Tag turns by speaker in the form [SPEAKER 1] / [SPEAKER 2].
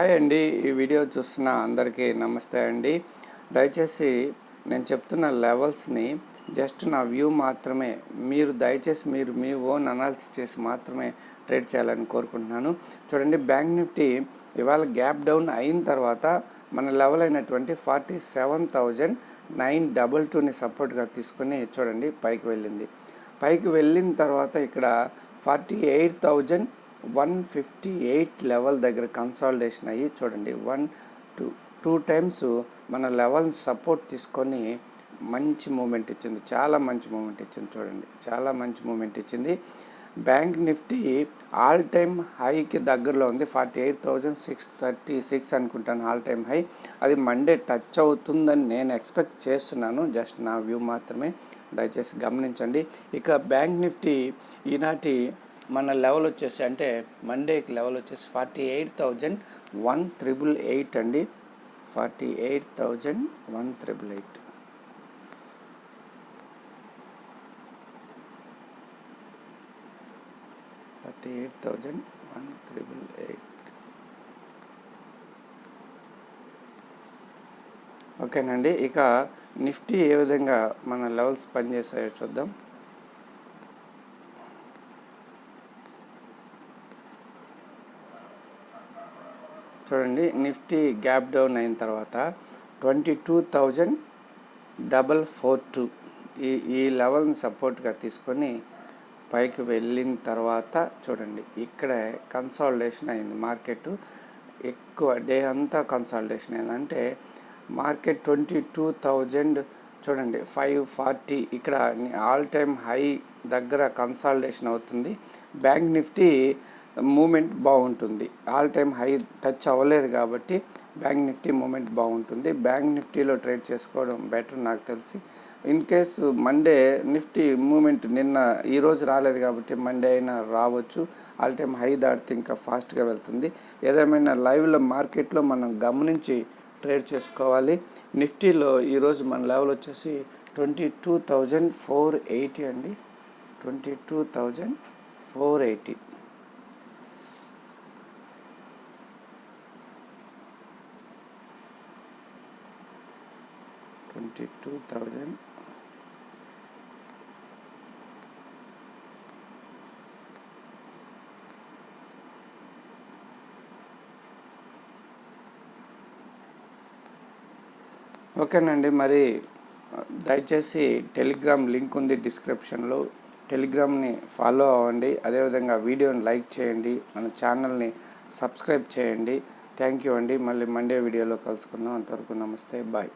[SPEAKER 1] Hi అండి. ఈ video చూస్తున్న అందరికీ నమస్తే అండి. దయచేసి నేను చెప్తున్న లెవెల్స్ని జస్ట్ నా వ్యూ మాత్రమే, దయచేసి మీరు మీ ఓన్ అనాలిసిస్ చేసి మాత్రమే ట్రేడ్ చేయాలని కోరుకుంటున్నాను. చూడండి, బ్యాంక్ నిఫ్టీ ఇవాళ గ్యాప్ డౌన్ అయిన తర్వాత మన లెవెల్ అయినటువంటి 47,922ని సపోర్ట్గా తీసుకొని చూడండి పైకి వెళ్ళింది. పైకి వెళ్ళిన తర్వాత ఇక్కడ 48,158 లెవెల్ దగ్గర కన్సాలిడేషన్ అయ్యి చూడండి 2 టైమ్స్ మన లెవెల్ సపోర్ట్ తీసుకొని మంచి మూమెంట్ ఇచ్చింది. చాలా మంచి మూమెంట్ ఇచ్చింది. చూడండి, చాలా మంచి మూమెంట్ ఇచ్చింది. బ్యాంక్ నిఫ్టీ ఆల్ టైమ్ హైకి దగ్గరలో ఉంది. 48,636 అనుకుంటాను ఆల్ టైమ్ హై. అది మండే టచ్ అవుతుందని నేను ఎక్స్పెక్ట్ చేస్తున్నాను. జస్ట్ నా వ్యూ మాత్రమే, దయచేసి గమనించండి. ఇక బ్యాంక్ నిఫ్టీ ఈనాటి మన లెవెల్ వచ్చేసి, అంటే మండేకి లెవెల్ వచ్చేసి 48,188 అండి. 48,188. ఓకేనండి. ఇక నిఫ్టీ ఏ విధంగా మన లెవెల్స్ పనిచేసాయో చూద్దాం. చూడండి, నిఫ్టీ గ్యాప్ డౌన్ అయిన తర్వాత 22,442 ఈ లెవెల్ని సపోర్ట్గా తీసుకొని పైకి వెళ్ళిన తర్వాత చూడండి ఇక్కడ కన్సాలిడేషన్ అయింది. మార్కెట్ ఎక్కువ డే అంతా కన్సాలిడేషన్ అయింది. అంటే మార్కెట్ 22,000 చూడండి 540 ఇక్కడ ఆల్ టైమ్ హై దగ్గర కన్సాలిడేషన్ అవుతుంది. బ్యాంక్ నిఫ్టీ మూమెంట్ బాగుంటుంది. ఆల్ టైమ్ హై టచ్ అవ్వలేదు కాబట్టి బ్యాంక్ నిఫ్టీ మూమెంట్ బాగుంటుంది. బ్యాంక్ నిఫ్టీలో ట్రేడ్ చేసుకోవడం బెటర్ నాకు తెలిసి. In case Monday Nifty movement ఈరోజు రాలేదు కాబట్టి మండే అయినా రావచ్చు. ఆల్ టైమ్ హై దాటితే ఇంకా ఫాస్ట్గా వెళ్తుంది. ఏదేమైనా లైవ్లో మార్కెట్లో మనం గమనించి ట్రేడ్ చేసుకోవాలి. నిఫ్టీలో ఈరోజు మన లెవెల్ వచ్చేసి 22,480 అండి. 22,480. ఓకేనండి. మరి దయచేసి టెలిగ్రామ్ లింక్ ఉంది డిస్క్రిప్షన్లో. టెలిగ్రామ్ని ఫాలో అవ్వండి. అదేవిధంగా వీడియోని లైక్ చేయండి. మన ఛానల్ని సబ్స్క్రైబ్ చేయండి. థ్యాంక్ యూ అండి. మళ్ళీ మండే వీడియోలో కలుసుకుందాం. అంతవరకు నమస్తే, బాయ్.